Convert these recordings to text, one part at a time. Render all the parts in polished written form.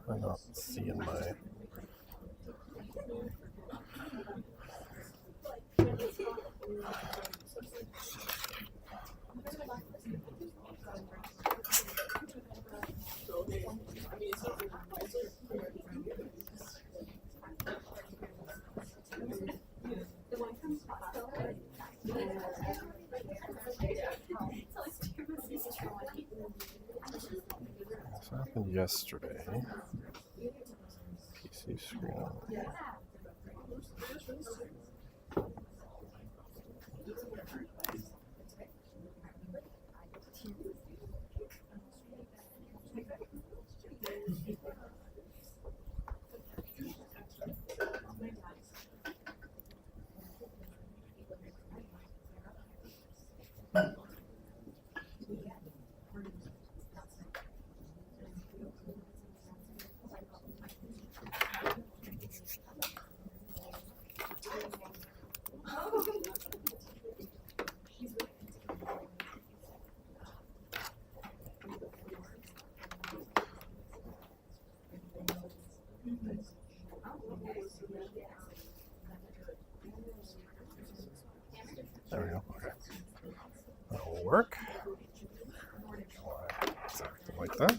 I'm not seeing my... This happened yesterday. PC screen. There we go. Okay. That'll work. Like that.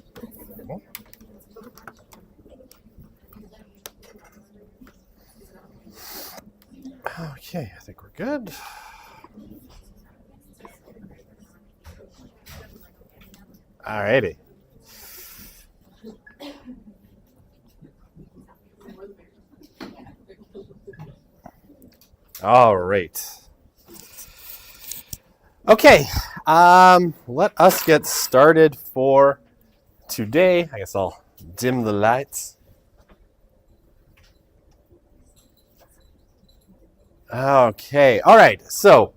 Okay, I think we're good. Alrighty. All right. Okay, let us get started for today. I guess I'll dim the lights. Okay, all right. So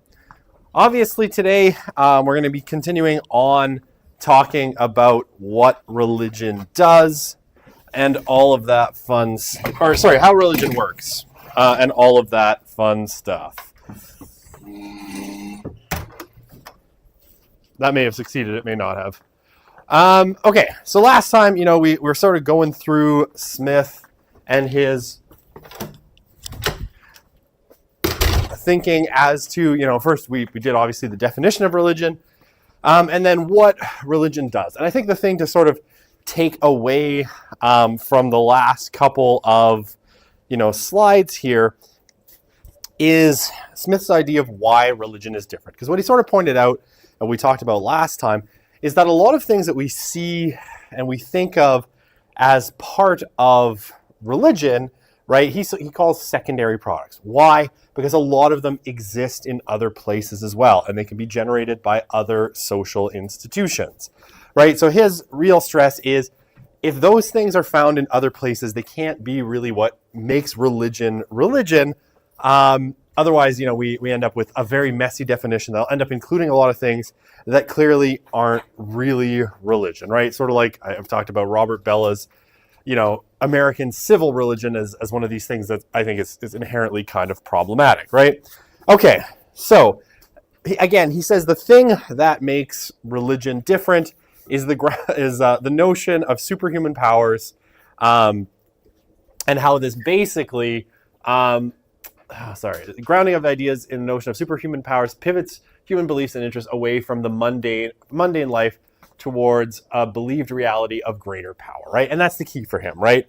obviously today we're going to be continuing on talking about what religion does and all of that fun, how religion works and all of that fun stuff. That may have succeeded, it may not have. Okay, so last time, we were sort of going through Smith and his thinking as to, first we did obviously the definition of religion, and then what religion does. And I think the thing to sort of take away from the last couple of, slides here is Smith's idea of why religion is different. Because what he sort of pointed out, and we talked about last time, is that a lot of things that we see and we think of as part of religion, right, he calls secondary products. Why? Because a lot of them exist in other places as well, and they can be generated by other social institutions, right? So his real stress is, if those things are found in other places, they can't be really what makes religion religion. Otherwise, we end up with a very messy definition that'll end up including a lot of things that clearly aren't really religion, right? Sort of like I've talked about Robert Bella's, American civil religion as one of these things that I think is inherently kind of problematic, right? Okay, so he says the thing that makes religion different is the notion of superhuman powers, and how this basically, the grounding of ideas in the notion of superhuman powers pivots human beliefs and interests away from the mundane life towards a believed reality of greater power, right? And that's the key for him, right?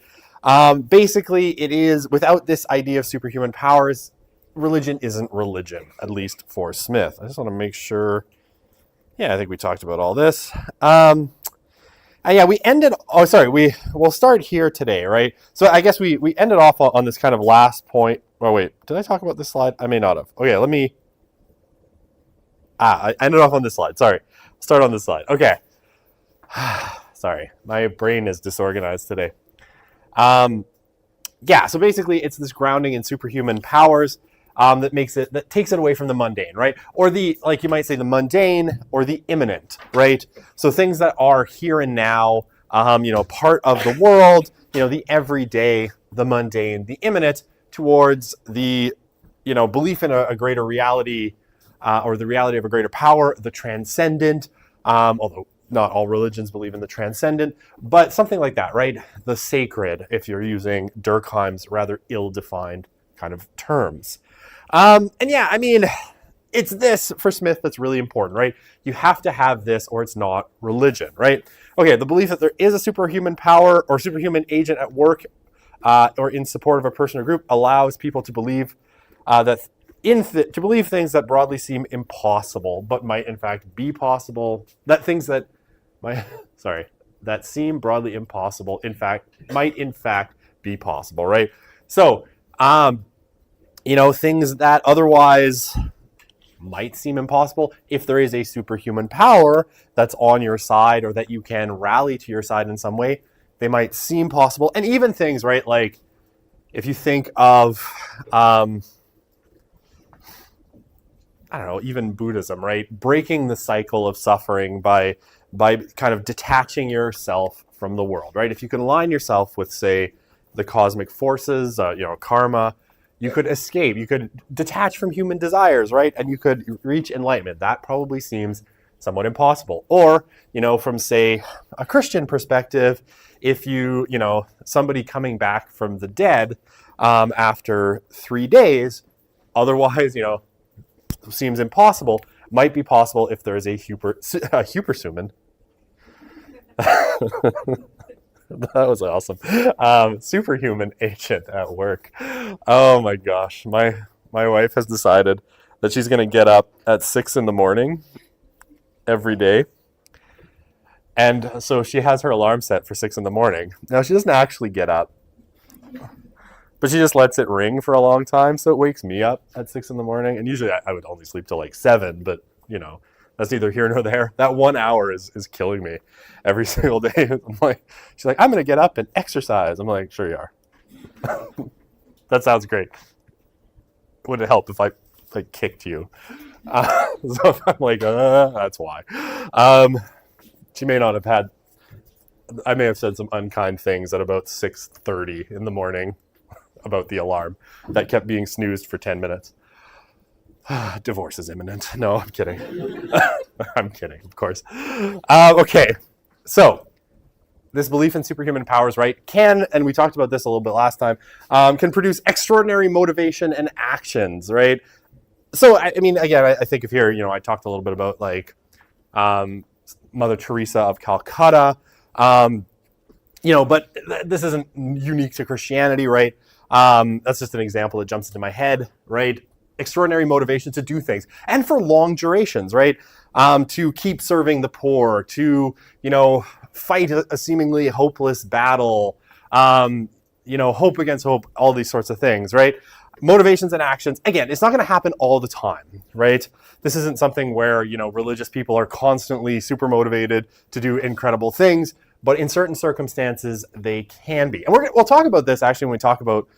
Basically, it is, without this idea of superhuman powers, religion isn't religion, at least for Smith. I just want to make sure. Yeah, I think we talked about all this. We'll start here today, right? So I guess we ended off on this kind of last point. Oh, wait, did I talk about this slide? I may not have. Okay, I ended off on this slide. Sorry. Start on this slide. Okay. Sorry, my brain is disorganized today. So basically it's this grounding in superhuman powers that takes it away from the mundane, right? Or you might say the mundane or the immanent, right? So things that are here and now, part of the world, the everyday, the mundane, the immanent, towards the, belief in a greater reality, or the reality of a greater power, the transcendent, although not all religions believe in the transcendent, but something like that, right? The sacred, if you're using Durkheim's rather ill-defined kind of terms. And yeah, I mean, it's this for Smith that's really important, right? You have to have this or it's not religion, right? Okay, the belief that there is a superhuman power or superhuman agent at work or in support of a person or group allows people to believe to believe things that broadly seem impossible, but might in fact be possible. That seem broadly impossible, might in fact be possible, right? So, things that otherwise might seem impossible, if there is a superhuman power that's on your side or that you can rally to your side in some way, they might seem possible. And even things, right, like if you think of, even Buddhism, right? Breaking the cycle of suffering by kind of detaching yourself from the world, right? If you can align yourself with, say, the cosmic forces, karma, you could escape, you could detach from human desires, right? And you could reach enlightenment. That probably seems somewhat impossible. Or, from, say, a Christian perspective, if somebody coming back from the dead after 3 days, otherwise, seems impossible, might be possible if there is a superhuman. That was awesome. Superhuman agent at work. Oh my gosh. My wife has decided that she's going to get up at 6 a.m. every day. And so she has her alarm set for 6 a.m. Now she doesn't actually get up, but she just lets it ring for a long time. So it wakes me up at 6 a.m. And usually I would only sleep till like 7, but that's neither here nor there. That 1 hour is killing me every single day. She's like, I'm going to get up and exercise. I'm like, sure you are. That sounds great. Would it help if I kicked you? So I'm like, that's why. She may not have had, I may have said some unkind things at about 6:30 in the morning about the alarm that kept being snoozed for 10 minutes. Divorce is imminent. No, I'm kidding. I'm kidding, of course. Okay, so this belief in superhuman powers, right, can, and we talked about this a little bit last time, can produce extraordinary motivation and actions, right? So, I mean, again, I think of here, I talked a little bit about like Mother Teresa of Calcutta, but this isn't unique to Christianity, right? That's just an example that jumps into my head, right? Extraordinary motivation to do things, and for long durations, right? To keep serving the poor, to, fight a seemingly hopeless battle, hope against hope, all these sorts of things, right? Motivations and actions, again, it's not going to happen all the time, right? This isn't something where, religious people are constantly super motivated to do incredible things, but in certain circumstances, they can be. And we'll talk about this, actually, when we talk about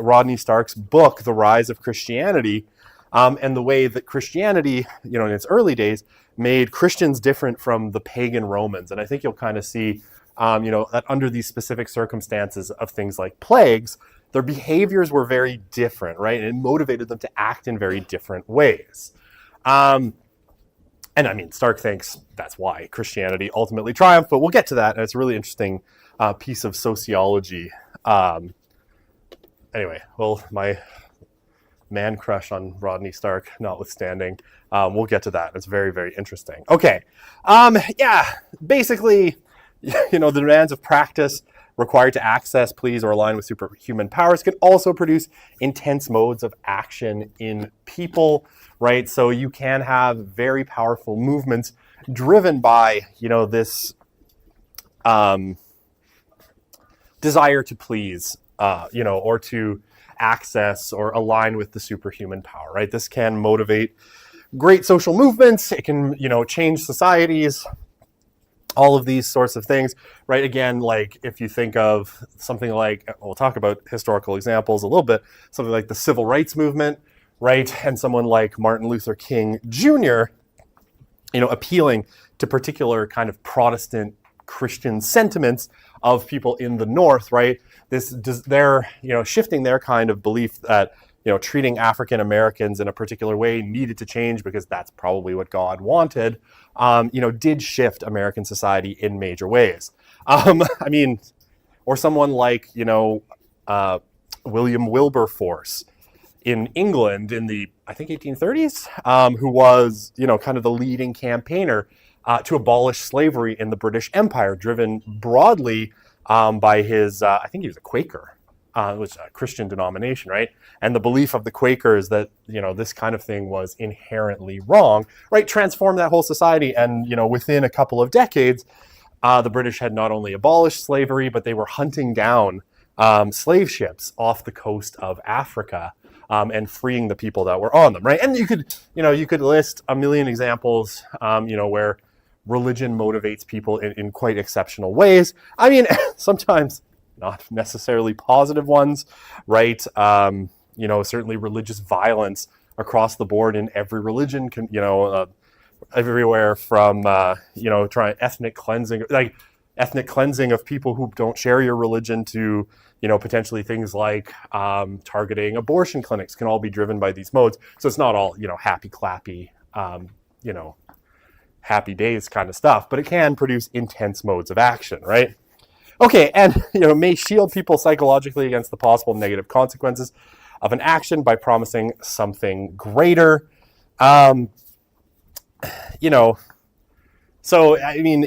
Rodney Stark's book, The Rise of Christianity, and the way that Christianity, in its early days, made Christians different from the pagan Romans. And I think you'll kind of see, that under these specific circumstances of things like plagues, their behaviors were very different, right? And it motivated them to act in very different ways. And I mean, Stark thinks that's why Christianity ultimately triumphed, but we'll get to that. And it's a really interesting piece of sociology. Anyway, well, my man crush on Rodney Stark notwithstanding, we'll get to that. It's very, very interesting. Okay. Basically, the demands of practice required to access, please, or align with superhuman powers can also produce intense modes of action in people, right? So you can have very powerful movements driven by, this desire to please, or to access or align with the superhuman power, right? This can motivate great social movements. It can, change societies, all of these sorts of things, right? Again, like if you think of something like, we'll talk about historical examples a little bit, something like the civil rights movement, right? And someone like Martin Luther King Jr., appealing to particular kind of Protestant Christian sentiments of people in the North, right? They're, shifting their kind of belief that, treating African Americans in a particular way needed to change because that's probably what God wanted, did shift American society in major ways. I mean, or someone like, William Wilberforce in England in the, I think, 1830s, who was, kind of the leading campaigner to abolish slavery in the British Empire, driven broadly by his, I think he was a Quaker. It was a Christian denomination, right? And the belief of the Quakers that, this kind of thing was inherently wrong, right? Transformed that whole society. And, within a couple of decades, the British had not only abolished slavery, but they were hunting down slave ships off the coast of Africa and freeing the people that were on them, right? And you could list a million examples, where religion motivates people in quite exceptional ways. I mean, sometimes not necessarily positive ones, right? Certainly religious violence across the board in every religion can, everywhere from, trying ethnic cleansing of people who don't share your religion to, potentially things like targeting abortion clinics can all be driven by these modes. So it's not all, happy clappy, happy days kind of stuff, but it can produce intense modes of action, right? Okay, and may shield people psychologically against the possible negative consequences of an action by promising something greater. So, I mean,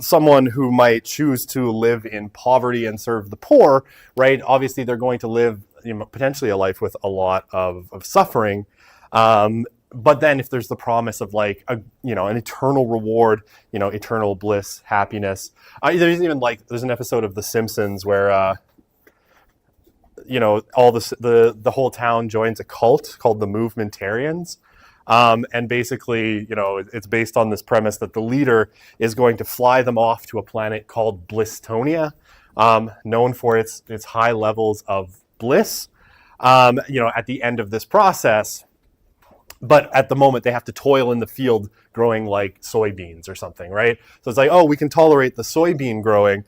someone who might choose to live in poverty and serve the poor, right? Obviously, they're going to live potentially a life with a lot of suffering. But then if there's the promise of like, an eternal reward, eternal bliss, happiness. There's even there's an episode of The Simpsons where, all the whole town joins a cult called the Movementarians. And basically, it's based on this premise that the leader is going to fly them off to a planet called Blisstonia, known for its high levels of bliss, at the end of this process. But at the moment, they have to toil in the field growing like soybeans or something, right? So it's like, oh, we can tolerate the soybean growing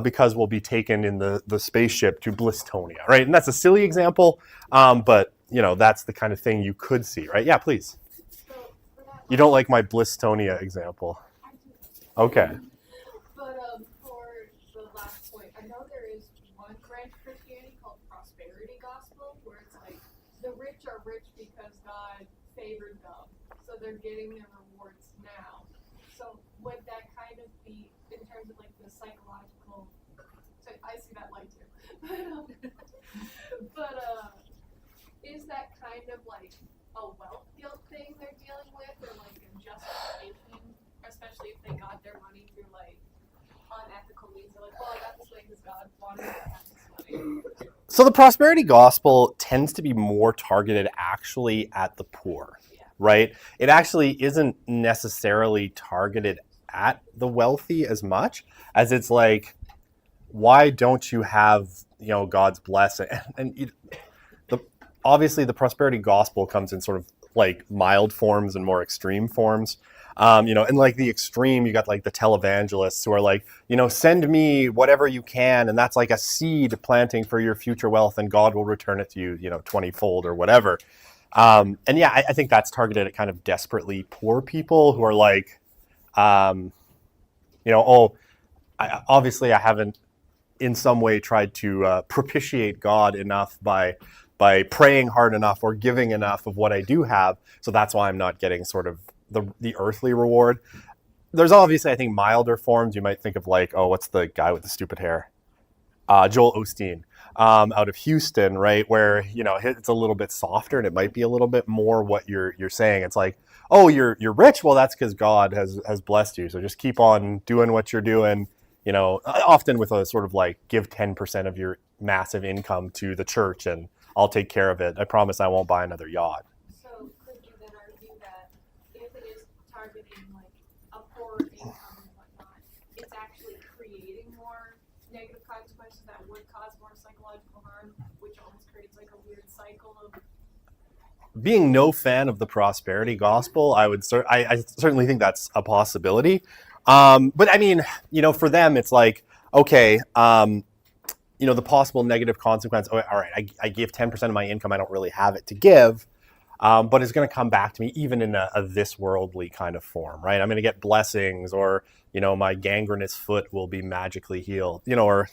because we'll be taken in the spaceship to Blisstonia, right? And that's a silly example, but, that's the kind of thing you could see, right? Yeah, please. You don't like my Blisstonia example? Okay. But for the last point, I know there is one branch of Christianity called prosperity gospel, where it's like the rich are rich because God favored them, so they're getting their rewards now. So would that kind of be in terms of like the psychological? So I see that light too, but is that kind of like a wealth guilt thing they're dealing with, or like a justification, especially if they got their money through like unethical means? They're like, well, I got this way because God wanted me to have this money. So the prosperity gospel tends to be more targeted actually at the poor, right? It actually isn't necessarily targeted at the wealthy as much as it's like, why don't you have, God's blessing? And obviously the prosperity gospel comes in sort of like mild forms and more extreme forms. And like the extreme, you got like the televangelists who are like, send me whatever you can. And that's like a seed planting for your future wealth and God will return it to you, 20-fold or whatever. I think that's targeted at kind of desperately poor people who are like, obviously I haven't in some way tried to propitiate God enough by praying hard enough or giving enough of what I do have. So that's why I'm not getting sort of the earthly reward. There's obviously, I think, milder forms. You might think of like, what's the guy with the stupid hair? Joel Osteen out of Houston, right? Where, it's a little bit softer and it might be a little bit more what you're saying. It's like, oh, you're rich? Well, that's because God has blessed you. So just keep on doing what you're doing, often with a sort of like give 10% of your massive income to the church and I'll take care of it. I promise I won't buy another yacht. So could you then argue that if it is targeting like a poor income and whatnot, it's actually creating more negative consequences that would cause more psychological harm, which almost creates like a weird cycle of... Being no fan of the prosperity gospel, I certainly think that's a possibility. But I mean, for them, it's like, okay, the possible negative consequence. Oh, all right, I give 10% of my income. I don't really have it to give. But it's going to come back to me even in a this worldly kind of form, right? I'm going to get blessings, or my gangrenous foot will be magically healed, or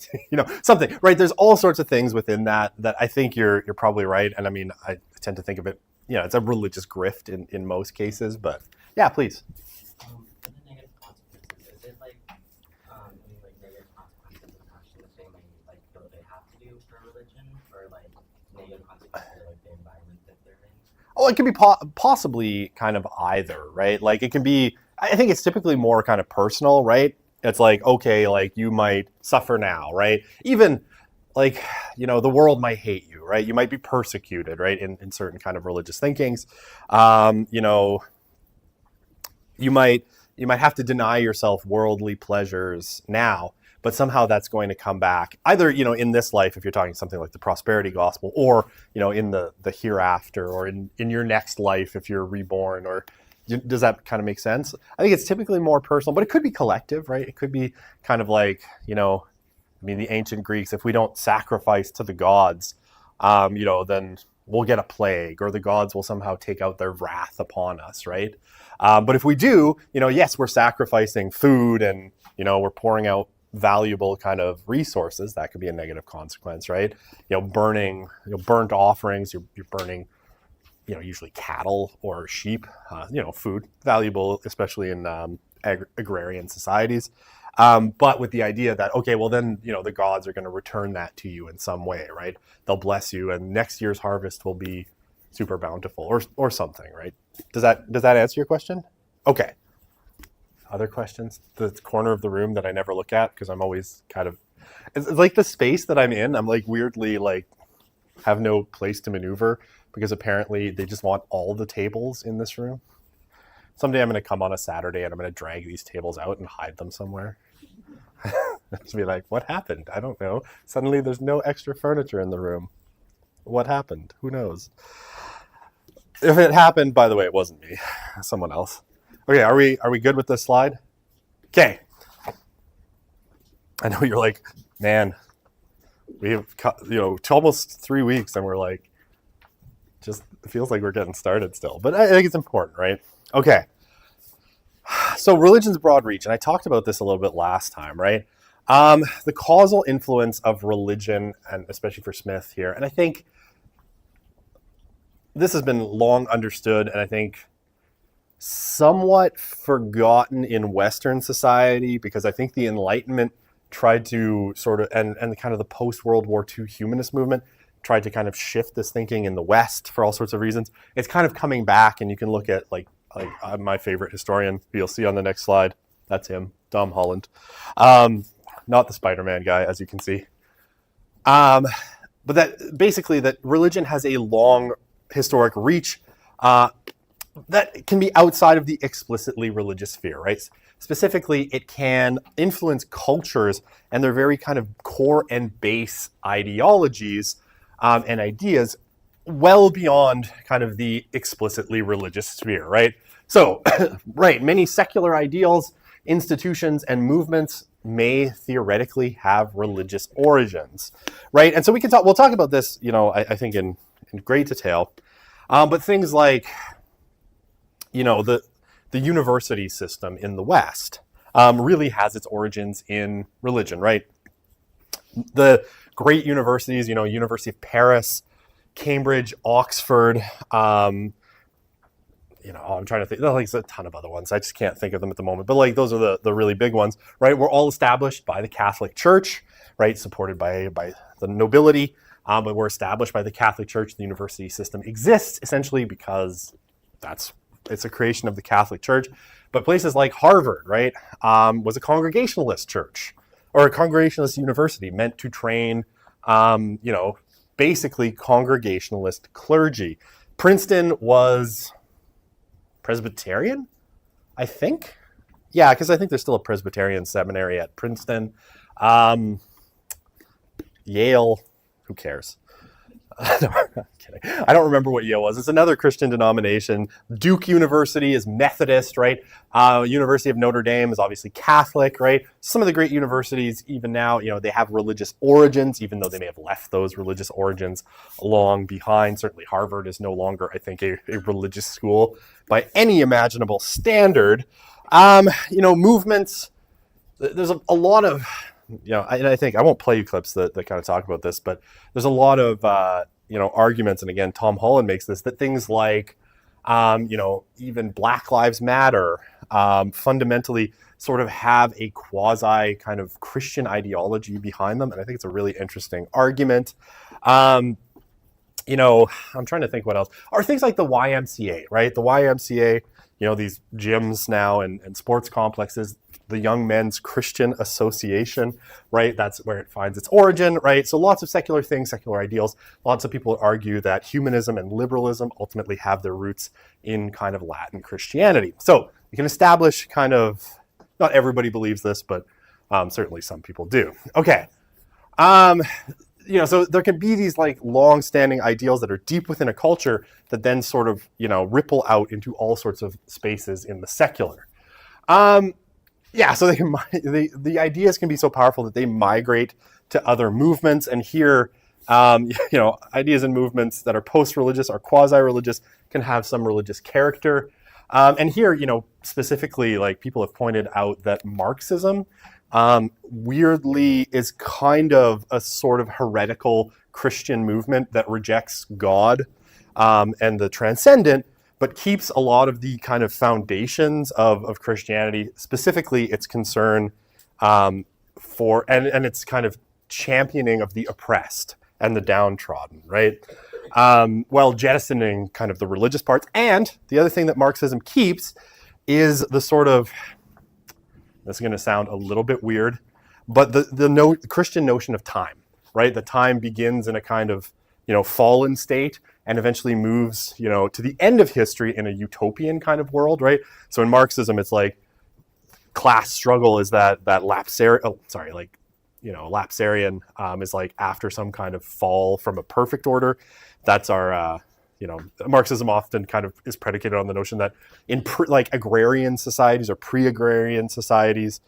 something, right? There's all sorts of things within that I think you're probably right. And I mean, I tend to think of it, it's a religious grift in most cases. But yeah, please. For the negative consequences, is it like, negative consequences is actually the same way like feel they have to do for religion, or like negative consequences are like the environment that they're in? Oh, it can be possibly kind of either, right? Like it can be, I think it's typically more kind of personal, right? It's like, okay, like you might suffer now, right? Even like, the world might hate you, right? You might be persecuted, right? In certain kind of religious thinkings. You might have to deny yourself worldly pleasures now, but somehow that's going to come back either, in this life, if you're talking something like the prosperity gospel, or, in the hereafter, or in your next life, if you're reborn. Or does that kind of make sense? I think it's typically more personal, but it could be collective, right? It could be kind of like, the ancient Greeks, if we don't sacrifice to the gods, then we'll get a plague, or the gods will somehow take out their wrath upon us, right? But if we do, yes, we're sacrificing food, and, we're pouring out valuable kind of resources. That could be a negative consequence, right? Burning, burnt offerings, you're burning, usually cattle or sheep, food, valuable, especially in agrarian societies. But with the idea that, okay, well then, the gods are going to return that to you in some way, right? They'll bless you, and next year's harvest will be super bountiful, or something, right? Does that answer your question? Okay. Other questions? The corner of the room that I never look at because I'm always kind of, it's like the space that I'm in, I'm like weirdly like have no place to maneuver, because apparently they just want all the tables in this room. Someday I'm going to come on a Saturday and I'm going to drag these tables out and hide them somewhere. Just be like, what happened? I don't know. Suddenly there's no extra furniture in the room. What happened? Who knows? If it happened, by the way, it wasn't me. Someone else. Okay, are we good with this slide? Okay. I know you're like, man, we have almost 3 weeks, and we're like, just it feels like we're getting started still. But I think it's important, right? Okay. So religion's broad reach, and I talked about this a little bit last time, right? The causal influence of religion, and especially for Smith here, and I think this has been long understood, and I think somewhat forgotten in Western society, because I think the Enlightenment tried to sort of, and kind of the post-World War II humanist movement tried to kind of shift this thinking in the West for all sorts of reasons. It's kind of coming back, and you can look at like my favorite historian, who you'll see on the next slide. That's him, Tom Holland. Not the Spider-Man guy, as you can see. But that basically that religion has a long historic reach that can be outside of the explicitly religious sphere, right? Specifically, it can influence cultures and their very kind of core and base ideologies and ideas well beyond kind of the explicitly religious sphere, right? So, right, many secular ideals, institutions, and movements may theoretically have religious origins, right? And so we'll talk about this, I think in great detail. But things like, the university system in the West really has its origins in religion, right? The great universities, University of Paris, Cambridge, Oxford, I'm trying to think, there's a ton of other ones. I just can't think of them at the moment. But like those are the really big ones, right? We're all established by the Catholic Church, right? Supported by the nobility. But we're established by the Catholic Church. The university system exists essentially because it's a creation of the Catholic Church. But places like Harvard, right, was a Congregationalist church, or a Congregationalist university meant to train, basically Congregationalist clergy. Princeton was Presbyterian, I think. Yeah, because I think there's still a Presbyterian seminary at Princeton. Yale, who cares? No, I'm kidding. I don't remember what Yale was. It's another Christian denomination. Duke University is Methodist, right? University of Notre Dame is obviously Catholic, right? Some of the great universities, even now, they have religious origins, even though they may have left those religious origins long behind. Certainly Harvard is no longer, I think, a religious school by any imaginable standard. Movements, there's a lot of, and I think I won't play you clips that kind of talk about this, but there's a lot of, arguments. And again, Tom Holland makes this, that things like, even Black Lives Matter, fundamentally sort of have a quasi kind of Christian ideology behind them. And I think it's a really interesting argument. I'm trying to think what else. Or things like the YMCA, right? The YMCA, these gyms now and sports complexes, the Young Men's Christian Association, right? That's where it finds its origin, right? So lots of secular things, secular ideals. Lots of people argue that humanism and liberalism ultimately have their roots in kind of Latin Christianity. So you can establish kind of, not everybody believes this, but certainly some people do. Okay. So there can be these like long-standing ideals that are deep within a culture that then sort of, ripple out into all sorts of spaces in the secular. So the ideas can be so powerful that they migrate to other movements. And here, ideas and movements that are post-religious or quasi-religious can have some religious character. And here, specifically, like people have pointed out that Marxism weirdly is kind of a sort of heretical Christian movement that rejects God and the transcendent, but keeps a lot of the kind of foundations of Christianity, specifically its concern for, and its kind of championing of the oppressed and the downtrodden, right? While jettisoning kind of the religious parts. And the other thing that Marxism keeps is the sort of, this is going to sound a little bit weird, but the Christian notion of time, right? The time begins in a kind of, fallen state and eventually moves, to the end of history in a utopian kind of world, right? So in Marxism, it's like class struggle is that Lapsarian, is like after some kind of fall from a perfect order. That's our, Marxism often kind of is predicated on the notion that in agrarian societies or pre-agrarian societies,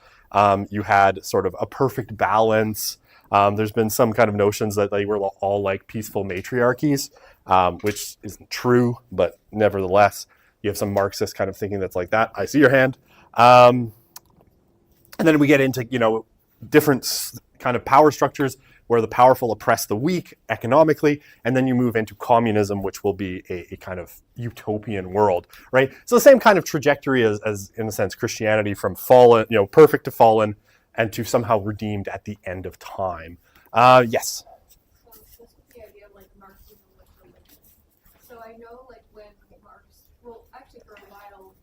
you had sort of a perfect balance. There's been some kind of notions that they were all like peaceful matriarchies, which isn't true, but nevertheless, you have some Marxist kind of thinking that's like that. I see your hand. And then we get into, different kind of power structures where the powerful oppress the weak economically, and then you move into communism, which will be a kind of utopian world, right? So the same kind of trajectory as in a sense, Christianity, from fallen, perfect to fallen, and to somehow redeemed at the end of time. Yes? So this is the idea of like Marxism with religion. So I know like when actually for a while,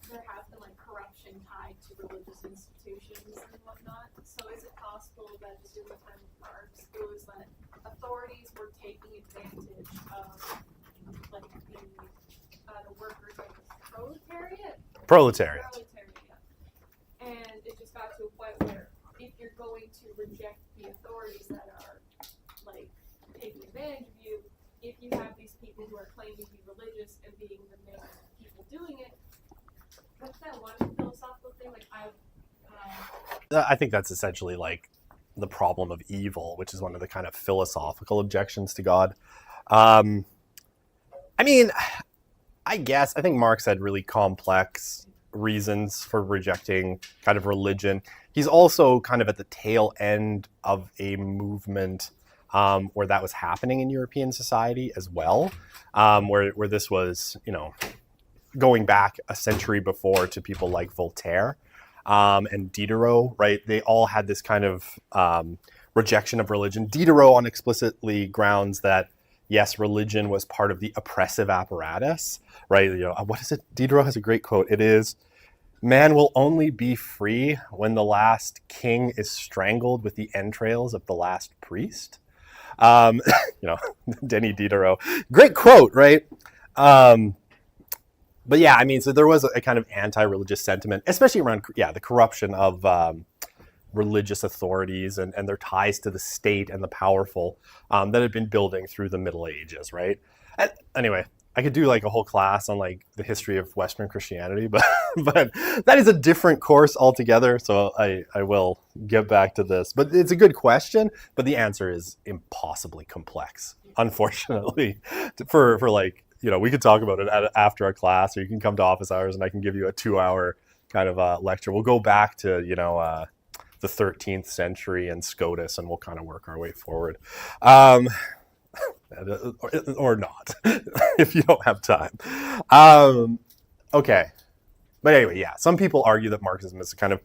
there has been like corruption tied to religious institutions and whatnot. So is it possible that during the time of Marx, it was that authorities were taking advantage of like the workers of the proletariat? And it just got to a point where if you're going to reject the authorities that are like taking advantage of you, if you have these people who are claiming to be religious and being the main people doing it, what's that one philosophical thing? Like I think that's essentially like the problem of evil, which is one of the kind of philosophical objections to God. I think Marx had really complex reasons for rejecting kind of religion. He's also kind of at the tail end of a movement where that was happening in European society as well, where this was, going back a century before to people like Voltaire and Diderot, right? They all had this kind of rejection of religion. Diderot on explicitly grounds that, yes, religion was part of the oppressive apparatus, right? What is it? Diderot has a great quote. It is, "Man will only be free when the last king is strangled with the entrails of the last priest." Denis Diderot. Great quote, right? But yeah, so there was a kind of anti-religious sentiment, especially around, the corruption of religious authorities and their ties to the state and the powerful that had been building through the Middle Ages, right? And anyway, I could do like a whole class on like the history of Western Christianity, but that is a different course altogether. So I will get back to this. But it's a good question, but the answer is impossibly complex, unfortunately. For like, we could talk about it after our class, or you can come to office hours and I can give you a 2-hour kind of lecture. We'll go back to, the 13th century and SCOTUS, and we'll kind of work our way forward. Or not, if you don't have time. Okay. But anyway, yeah, some people argue that Marxism is a kind of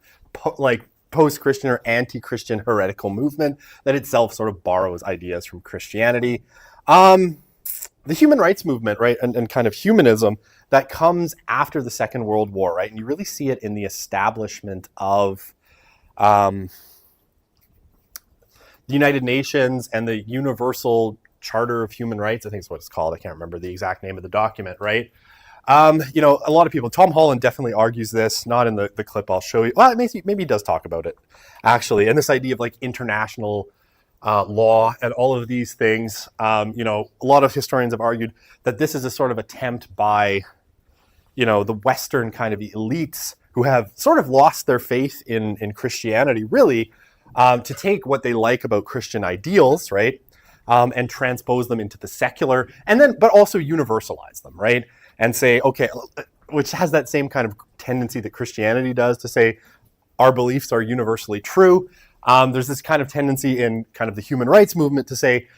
post-Christian or anti-Christian heretical movement that itself sort of borrows ideas from Christianity. The human rights movement, right, and kind of humanism that comes after the Second World War, right, and you really see it in the establishment of the United Nations and the Universal Charter of Human Rights, I think is what it's called. I can't remember the exact name of the document, right? A lot of people, Tom Holland definitely argues this, not in the clip I'll show you. Well, maybe he does talk about it, actually. And this idea of like international law and all of these things. A lot of historians have argued that this is a sort of attempt by, the Western kind of elites who have sort of lost their faith in Christianity, really, to take what they like about Christian ideals, right? And transpose them into the secular, but also universalize them, right? And say, okay, which has that same kind of tendency that Christianity does to say, our beliefs are universally true. There's this kind of tendency in kind of the human rights movement to say,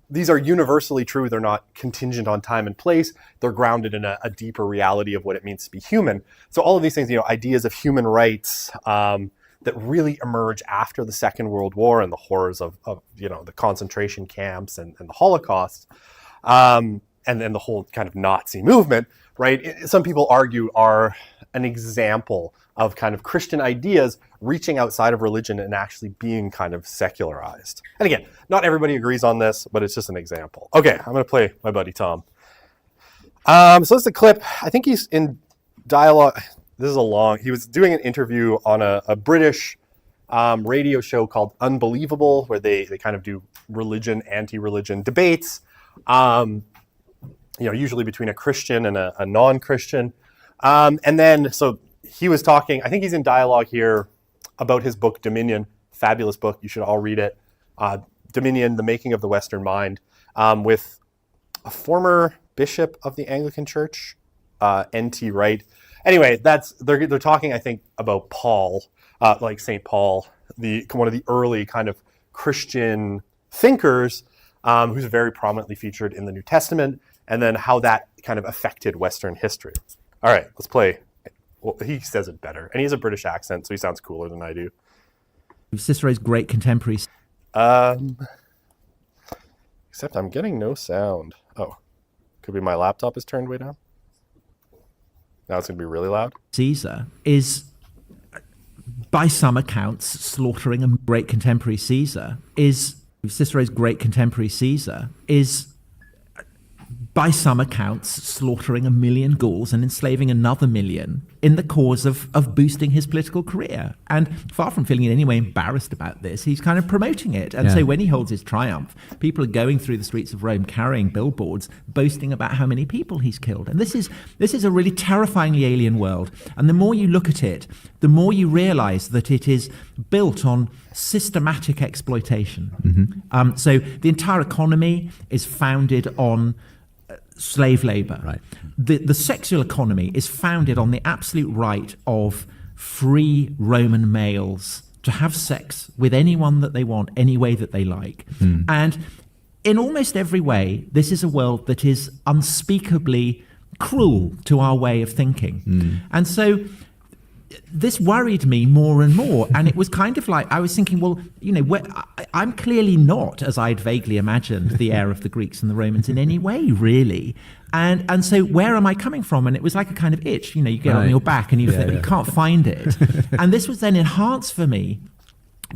these are universally true. They're not contingent on time and place. They're grounded in a deeper reality of what it means to be human. So all of these things, ideas of human rights, that really emerge after the Second World War and the horrors of the concentration camps and the Holocaust, and then the whole kind of Nazi movement, right? Some people argue are an example of kind of Christian ideas reaching outside of religion and actually being kind of secularized. And again, not everybody agrees on this, but it's just an example. Okay, I'm going to play my buddy Tom. So this is a clip. I think he's in dialogue. He was doing an interview on a British radio show called Unbelievable, where they kind of do religion, anti-religion debates, usually between a Christian and a non-Christian. And then, so he was talking, I think he's in dialogue here about his book, Dominion, fabulous book. You should all read it. Dominion, The Making of the Western Mind, with a former bishop of the Anglican Church, N.T. Wright. Anyway, they're talking, I think, about Paul, like St. Paul, one of the early kind of Christian thinkers, who's very prominently featured in the New Testament, and then how that kind of affected Western history. All right, let's play. Well, he says it better, and he has a British accent, so he sounds cooler than I do. Cicero's great contemporaries. Except I'm getting no sound. Oh, could be my laptop is turned way down. Now it's going to be really loud. Caesar is, by some accounts, slaughtering a great contemporary Caesar is, Cicero's great contemporary Caesar is, by some accounts, slaughtering 1 million Gauls and enslaving another 1 million in the cause of boosting his political career. And far from feeling in any way embarrassed about this, he's kind of promoting it. And so when he holds his triumph, people are going through the streets of Rome carrying billboards, boasting about how many people he's killed. And this is a really terrifyingly alien world. And the more you look at it, the more you realize that it is built on systematic exploitation. Mm-hmm. So the entire economy is founded on slave labor. Right. The sexual economy is founded on the absolute right of free Roman males to have sex with anyone that they want, any way that they like. And in almost every way, this is a world that is unspeakably cruel to our way of thinking. And so this worried me more and more. And it was kind of like, I was thinking, well, I'm clearly not, as I'd vaguely imagined, the heir of the Greeks and the Romans in any way, really. And so where am I coming from? And it was like a kind of itch, you get on your back and you can't find it. And this was then enhanced for me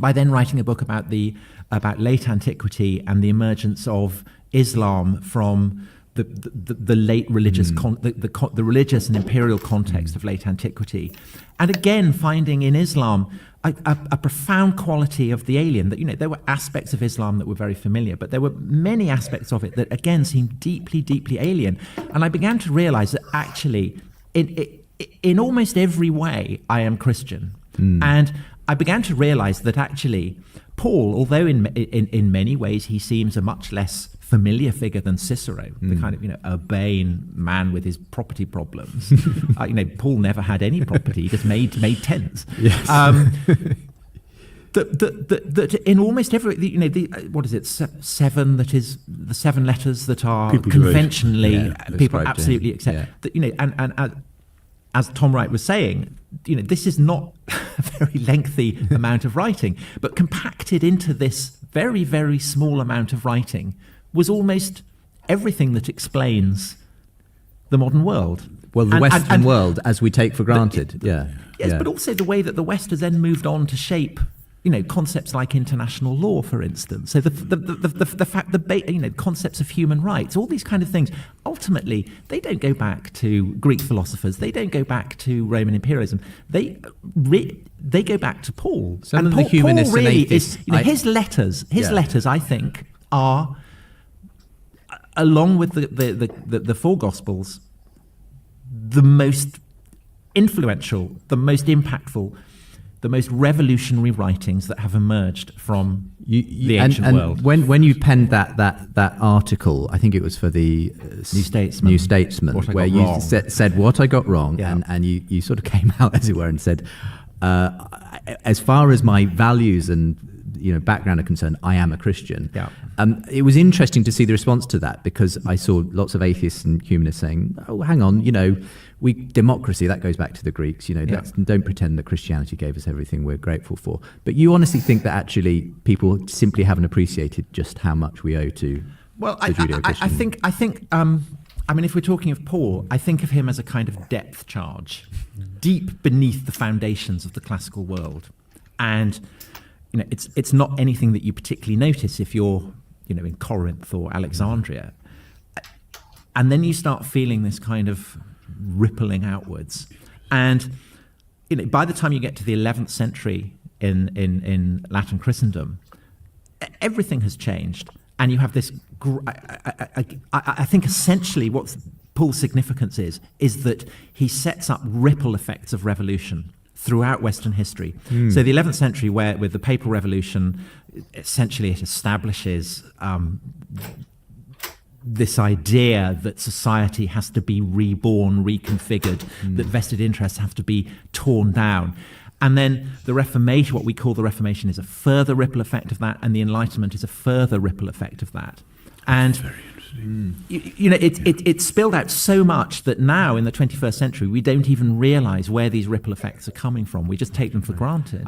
by then writing a book about late antiquity and the emergence of Islam from the late religious, the religious and imperial context of late antiquity. And again, finding in Islam a profound quality of the alien. That, you know, there were aspects of Islam that were very familiar, but there were many aspects of it that again seemed deeply, deeply alien. And I began to realize that actually, in almost every way, I am Christian. And I began to realize that actually, Paul, although in many ways he seems a much less familiar figure than Cicero, the kind of, you know, urbane man with his property problems. You know, Paul never had any property; he just made tents. Yes. That in almost every, you know, what is it? Seven. That is the 7 letters that are People conventionally people ascribe to absolutely him. accept. Yeah. That, you know, and as Tom Wright was saying, you know, this is not a very lengthy amount of writing, but compacted into this very, very small amount of writing was almost everything that explains the modern world. Well, the And- Western and- world, as we take for granted. Yes, but also the way that the West has then moved on to shape, you know, concepts like international law, for instance. So the fact, you know, concepts of human rights, all these kind of things, ultimately, they don't go back to Greek philosophers. They don't go back to Roman imperialism. They go back to Paul. Some and of the humanists Paul and really atheists, is, you know, his letters, I think, are, along with the 4 Gospels, the most influential, the most impactful, the most revolutionary writings that have emerged from the ancient world. When you penned that article, I think it was for the New Statesman, What I where got you wrong. said what I got wrong, Yeah. and you sort of came out, as it were, and said, as far as my values and, you know, background are concerned, I am a Christian. Yeah. It was interesting to see the response to that, because I saw lots of atheists and humanists saying, "Oh, hang on, you know, democracy, that goes back to the Greeks. You know, don't pretend that Christianity gave us everything we're grateful for." But you honestly think that actually people simply haven't appreciated just how much we owe to Well, the Judeo-Christian? I think. I mean, if we're talking of Paul, I think of him as a kind of depth charge, deep beneath the foundations of the classical world, and you know, it's not anything that you particularly notice if you're, you know, in Corinth or Alexandria, and then you start feeling this kind of rippling outwards, and you know, by the time you get to the 11th century in Latin Christendom, everything has changed, and you have this. I think essentially what Paul's significance is that he sets up ripple effects of revolution throughout Western history. So the 11th century, where with the Papal Revolution, essentially it establishes this idea that society has to be reborn, reconfigured, that vested interests have to be torn down. And then the Reformation, what we call the Reformation, is a further ripple effect of that, and the Enlightenment is a further ripple effect of that. And you know, it spilled out so much that now in the 21st century we don't even realize where these ripple effects are coming from. We just take them for granted.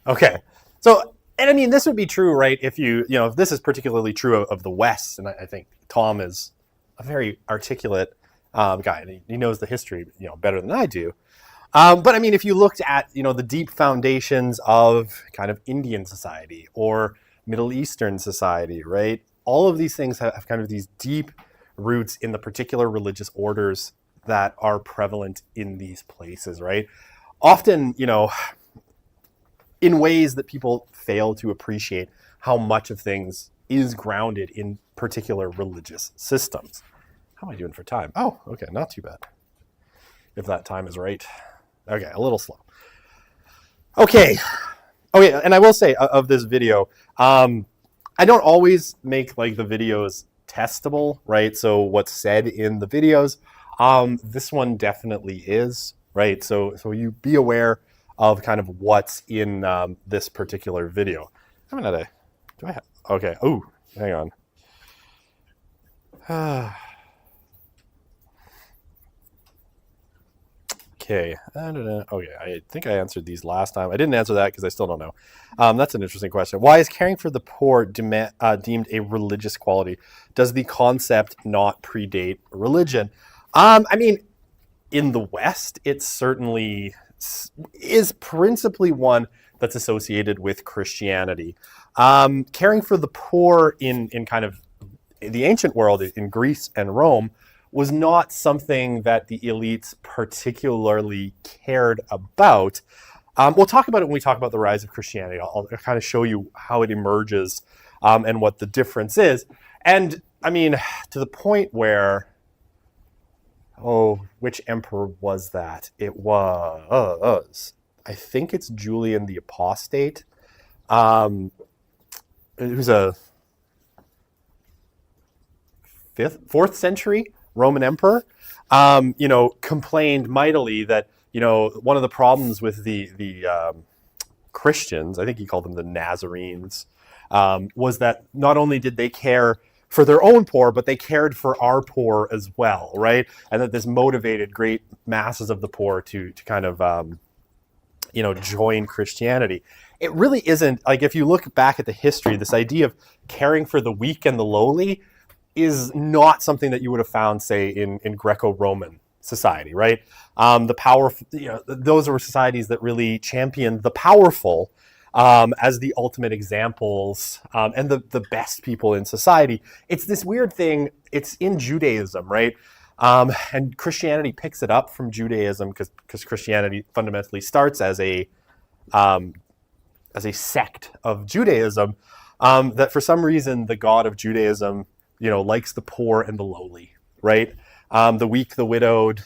Okay. So, and I mean, this would be true, right? If if this is particularly true of the West, and I think Tom is a very articulate guy, and he knows the history, you know, better than I do. But I mean, if you looked at, you know, the deep foundations of kind of Indian society or Middle Eastern society, right? All of these things have kind of these deep roots in the particular religious orders that are prevalent in these places, right? Often, you know, in ways that people fail to appreciate how much of things is grounded in particular religious systems. How am I doing for time? Oh, okay, not too bad. If that time is right. Okay, a little slow. Okay, and I will say of this video, I don't always make like the videos testable, right? So what's said in the videos, this one definitely is, right? So you be aware of kind of what's in this particular video. Okay, oh, hang on. Okay, I think I answered these last time. I didn't answer that because I still don't know. That's an interesting question. Why is caring for the poor deemed a religious quality? Does the concept not predate religion? I mean, in the West, it certainly is principally one that's associated with Christianity. Caring for the poor in kind of the ancient world, in Greece and Rome, was not something that the elites particularly cared about. We'll talk about it when we talk about the rise of Christianity. I'll kind of show you how it emerges and what the difference is. And I mean, to the point where, which emperor was that? It was, I think it's Julian the Apostate. Who's a 4th century Roman emperor, complained mightily that, one of the problems with the Christians, I think he called them the Nazarenes, was that not only did they care for their own poor, but they cared for our poor as well, right? And that this motivated great masses of the poor to kind of, join Christianity. It really isn't, like, if you look back at the history, this idea of caring for the weak and the lowly is not something that you would have found, say, in Greco-Roman society, right? The powerful, those were societies that really championed the powerful as the ultimate examples and the best people in society. It's this weird thing. It's in Judaism, right? And Christianity picks it up from Judaism because Christianity fundamentally starts as a sect of Judaism, that for some reason the God of Judaism, likes the poor and the lowly, right? The weak, the widowed,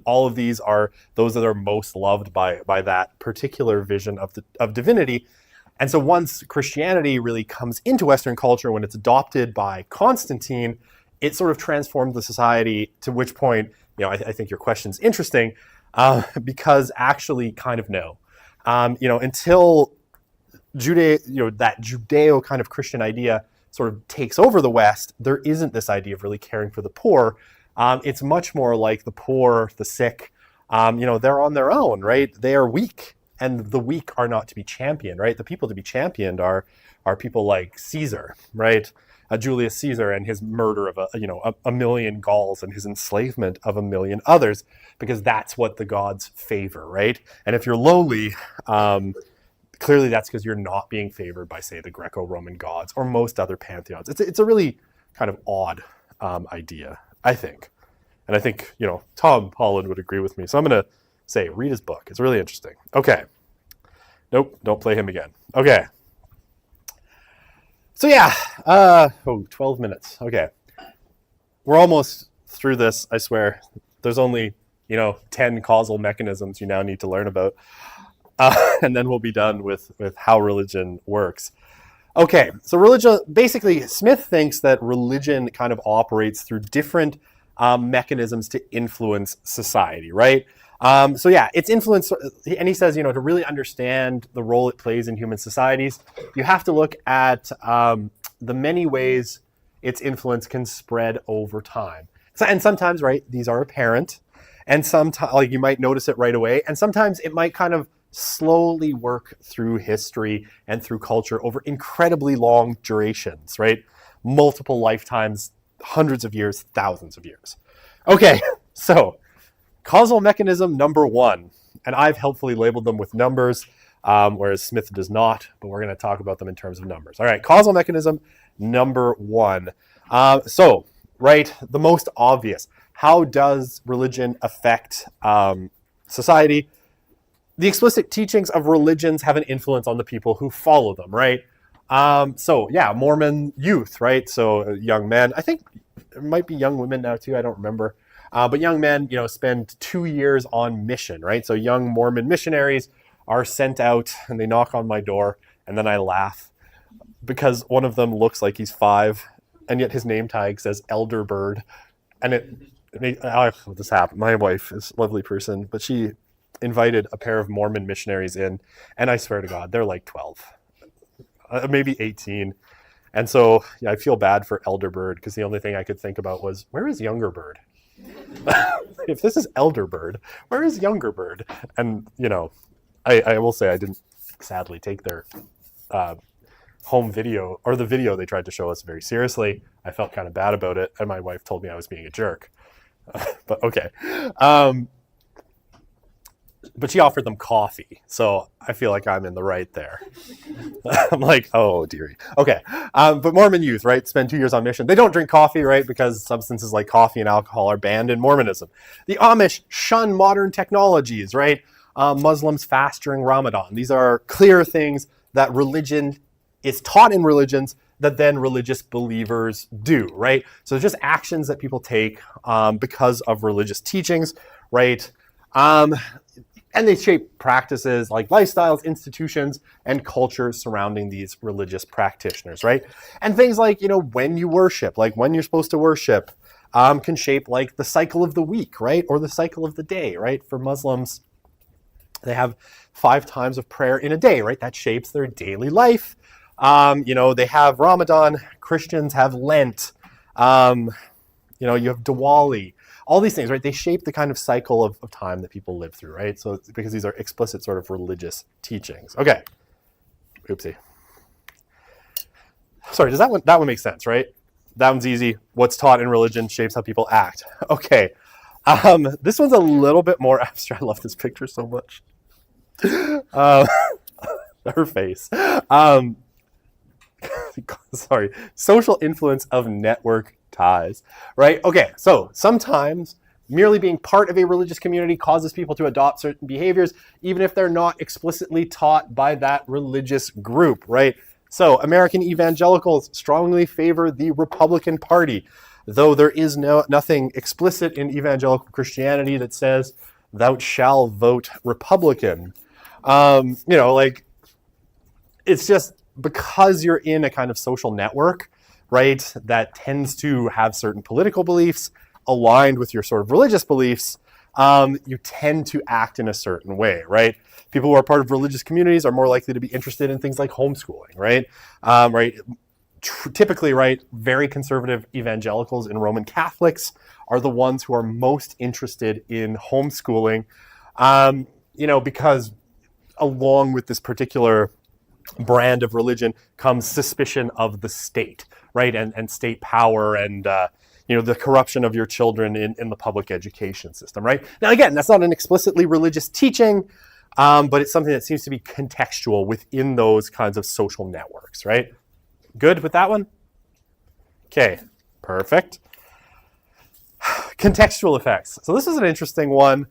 all of these are those that are most loved by that particular vision of divinity. And so once Christianity really comes into Western culture, when it's adopted by Constantine, it sort of transformed the society, to which point, I think your question's interesting, because actually kind of no. Until that Judeo kind of Christian idea sort of takes over the West, there isn't this idea of really caring for the poor. It's much more like the poor, the sick, they're on their own, right? They are weak, and the weak are not to be championed, right? The people to be championed are people like Caesar, right? Julius Caesar and his murder of a million Gauls and his enslavement of a million others, because that's what the gods favor, right? And if you're lowly, clearly that's because you're not being favored by, say, the Greco-Roman gods or most other pantheons. It's a really kind of odd idea, I think. And I think, Tom Holland would agree with me. So I'm going to say, read his book. It's really interesting. Okay. Nope, don't play him again. Okay. So yeah, 12 minutes. Okay. We're almost through this, I swear. There's only, 10 causal mechanisms you now need to learn about. And then we'll be done with how religion works. Okay, so religion, basically, Smith thinks that religion kind of operates through different mechanisms to influence society, right? Its influence, and he says, to really understand the role it plays in human societies, you have to look at the many ways its influence can spread over time. And sometimes, right, these are apparent, and sometimes you might notice it right away, and sometimes it might kind of slowly work through history and through culture over incredibly long durations, right? Multiple lifetimes, hundreds of years, thousands of years. Okay, so causal mechanism number 1, and I've helpfully labeled them with numbers, whereas Smith does not, but we're going to talk about them in terms of numbers. All right, causal mechanism number 1. The most obvious. How does religion affect society? The explicit teachings of religions have an influence on the people who follow them, right? Mormon youth, right? So young men, I think there might be young women now too, I don't remember. But young men, spend 2 years on mission, right? So young Mormon missionaries are sent out and they knock on my door, and then I laugh because one of them looks like he's 5, and yet his name tag says Elder Bird. And this happened. My wife is a lovely person, but she invited a pair of Mormon missionaries in, and I swear to God, they're like 12, maybe 18. And so I feel bad for Elder Bird because the only thing I could think about was, where is Younger Bird? If this is Elder Bird, where is Younger Bird? And, I will say I didn't sadly take their home video or the video they tried to show us very seriously. I felt kind of bad about it, and my wife told me I was being a jerk. But okay. But she offered them coffee, so I feel like I'm in the right there. I'm like, oh, dearie. Okay, but Mormon youth, right, spend 2 years on mission. They don't drink coffee, right, because substances like coffee and alcohol are banned in Mormonism. The Amish shun modern technologies, right? Muslims fast during Ramadan. These are clear things that religion is taught in religions that then religious believers do, right? So just actions that people take because of religious teachings, right? And they shape practices like lifestyles, institutions, and cultures surrounding these religious practitioners, right? And things like, when you worship, like when you're supposed to worship, can shape like the cycle of the week, right? Or the cycle of the day, right? For Muslims, they have 5 times of prayer in a day, right? That shapes their daily life. They have Ramadan. Christians have Lent. You have Diwali. All these things, right? They shape the kind of cycle of time that people live through, right? So it's because these are explicit sort of religious teachings. Okay. Oopsie. Sorry, does that one make sense, right? That one's easy. What's taught in religion shapes how people act. Okay. This one's a little bit more abstract. I love this picture so much. Her face. Sorry. Social influence of network ties, right? Okay, so sometimes merely being part of a religious community causes people to adopt certain behaviors, even if they're not explicitly taught by that religious group, right? So American evangelicals strongly favor the Republican Party, though there is nothing explicit in evangelical Christianity that says thou shall vote Republican. It's just because you're in a kind of social network, right, that tends to have certain political beliefs aligned with your sort of religious beliefs, you tend to act in a certain way, right? People who are part of religious communities are more likely to be interested in things like homeschooling, right? Typically, right, very conservative evangelicals and Roman Catholics are the ones who are most interested in homeschooling, because along with this particular brand of religion comes suspicion of the state, right? And state power and, the corruption of your children in the public education system, right? Now, again, that's not an explicitly religious teaching, but it's something that seems to be contextual within those kinds of social networks, right? Good with that one? Okay, perfect. Contextual effects. So this is an interesting one.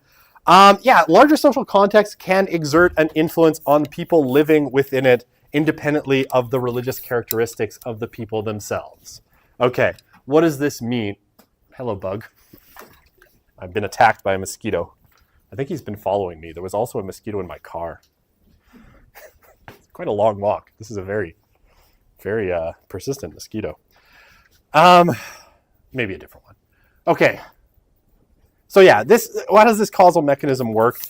Larger social context can exert an influence on people living within it independently of the religious characteristics of the people themselves. Okay, what does this mean? Hello, bug. I've been attacked by a mosquito. I think he's been following me. There was also a mosquito in my car. It's quite a long walk. This is a very, very persistent mosquito. Maybe a different one. Okay. So how does this causal mechanism work?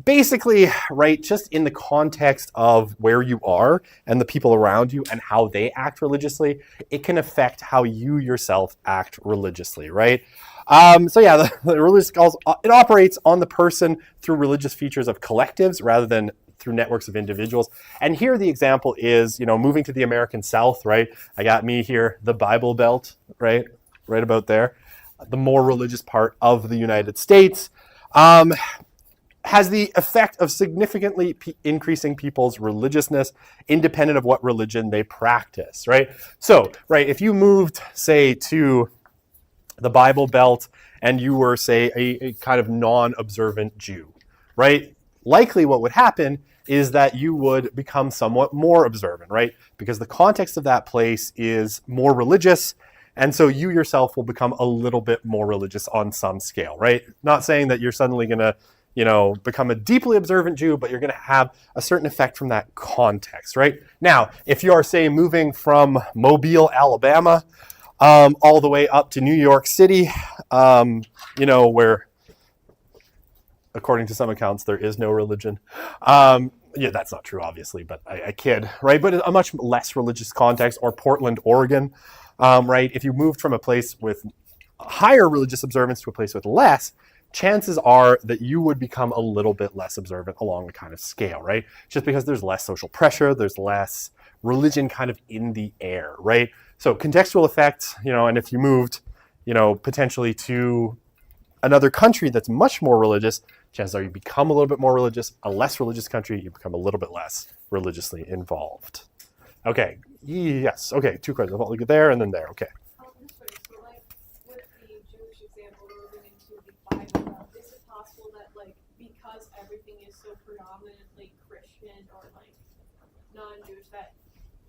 Basically, right, just in the context of where you are and the people around you and how they act religiously, it can affect how you yourself act religiously, right? The religious cause, it operates on the person through religious features of collectives rather than through networks of individuals. And here the example is, moving to the American South, right? I got me here, the Bible Belt, right about there. The more religious part of the United States, has the effect of significantly increasing people's religiousness independent of what religion they practice, right? So, right, if you moved, say, to the Bible Belt and you were, say, a kind of non-observant Jew, right? Likely what would happen is that you would become somewhat more observant, right? Because the context of that place is more religious, and so you yourself will become a little bit more religious on some scale, right? Not saying that you're suddenly going to become a deeply observant Jew, but you're going to have a certain effect from that context, right? Now, if you are, say, moving from Mobile, Alabama, all the way up to New York City, where, according to some accounts, there is no religion. That's not true, obviously, but I kid, right? But a much less religious context, or Portland, Oregon, right? If you moved from a place with higher religious observance to a place with less, chances are that you would become a little bit less observant along the kind of scale, right? Just because there's less social pressure, there's less religion kind of in the air, right? So contextual effects, and if you moved, potentially to another country that's much more religious, chances are you become a little bit more religious. A less religious country, you become a little bit less religiously involved. Okay, yes, okay, 2 questions. I'll look at there and then there, okay. So with the Jewish example moving into the Bible, is it possible that because because everything is so predominantly Christian or like non-Jewish that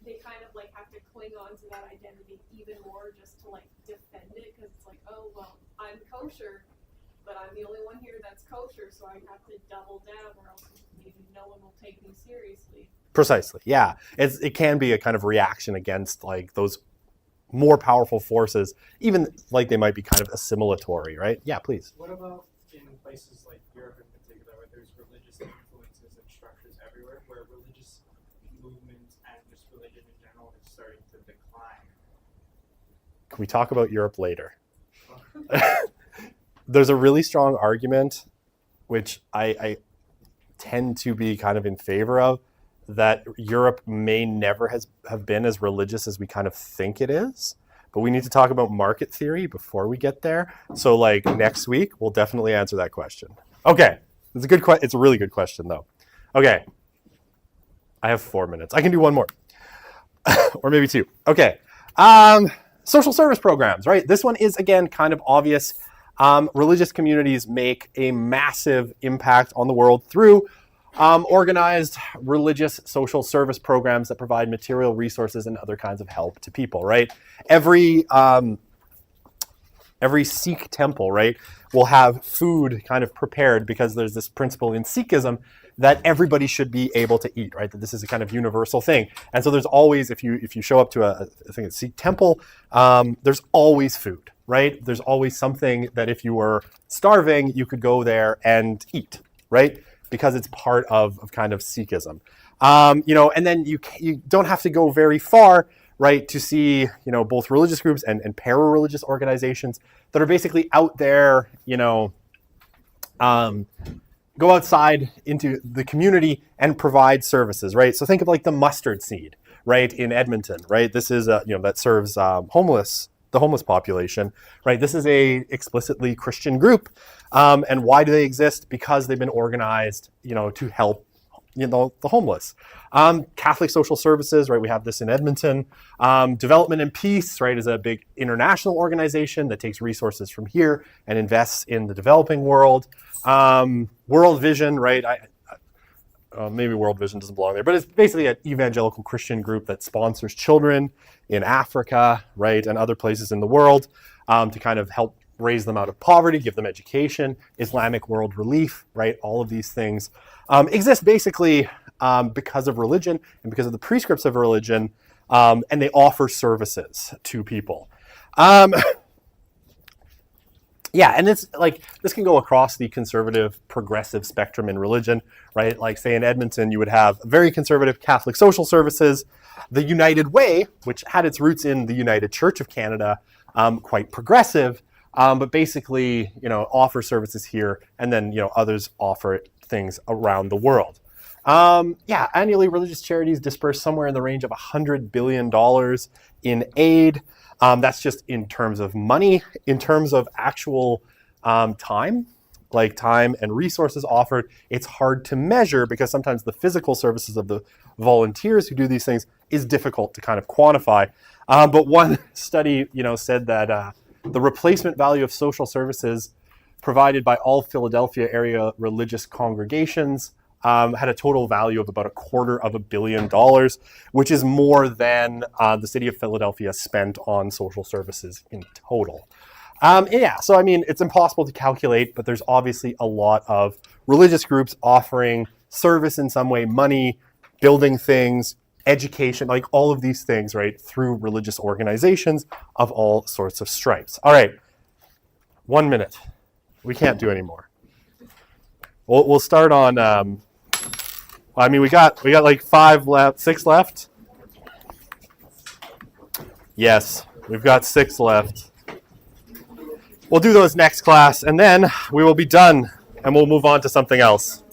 they kind of like have to cling on to that identity even more just to like defend it, because it's like, oh well, I'm kosher, but I'm the only one here that's kosher, so I have to double down or else maybe no one will take me seriously. Precisely. Yeah. It can be a kind of reaction against like those more powerful forces, even like they might be kind of assimilatory, right? Yeah, please. What about in places like Europe in particular, where there's religious influences and structures everywhere, where religious movements and just religion in general is starting to decline? Can we talk about Europe later? There's a really strong argument, which I tend to be kind of in favor of, that Europe may never have been as religious as we kind of think it is. But we need to talk about market theory before we get there. So like next week, we'll definitely answer that question. Okay, it's a good it's a really good question though. Okay, I have 4 minutes. I can do one more, or maybe 2. Okay, social service programs, right? This one is again kind of obvious. Religious communities make a massive impact on the world through organized religious social service programs that provide material resources and other kinds of help to people, right? Every Sikh temple, right, will have food kind of prepared because there's this principle in Sikhism that everybody should be able to eat, right? That this is a kind of universal thing. And so there's always, if you show up to I think it's Sikh temple, there's always food, right? There's always something that if you were starving, you could go there and eat, right? Because it's part of kind of Sikhism. And then you don't have to go very far, right, to see, both religious groups and para-religious organizations that are basically out there, go outside into the community and provide services, right? So think of like the mustard seed, right, in Edmonton, right? This is, that serves the homeless population, right? This is a explicitly Christian group. And why do they exist? Because they've been organized, to help, the homeless. Catholic Social Services, right? We have this in Edmonton. Development and Peace, right, is a big international organization that takes resources from here and invests in the developing world. World Vision, right? Maybe World Vision doesn't belong there, but it's basically an evangelical Christian group that sponsors children in Africa, right, and other places in the world to kind of help raise them out of poverty, give them education. Islamic World Relief, right? All of these things exist basically because of religion and because of the prescripts of religion, and they offer services to people. And it's like, this can go across the conservative, progressive spectrum in religion, right? Like say in Edmonton, you would have very conservative Catholic Social Services, the United Way, which had its roots in the United Church of Canada, quite progressive, but basically, offer services here, and then, others offer things around the world. Annually, religious charities disperse somewhere in the range of $100 billion in aid. That's just in terms of money. In terms of actual time, like time and resources offered, it's hard to measure because sometimes the physical services of the volunteers who do these things is difficult to kind of quantify. But one study, said that the replacement value of social services provided by all Philadelphia area religious congregations had a total value of about $250 million, which is more than the city of Philadelphia spent on social services in total. So I mean, it's impossible to calculate, but there's obviously a lot of religious groups offering service in some way, money, building things, education, like all of these things, right, through religious organizations of all sorts of stripes. All right, 1 minute. We can't do any more. We'll start on. We got like 5 left, 6 left. Yes, we've got 6 left. We'll do those next class, and then we will be done, and we'll move on to something else.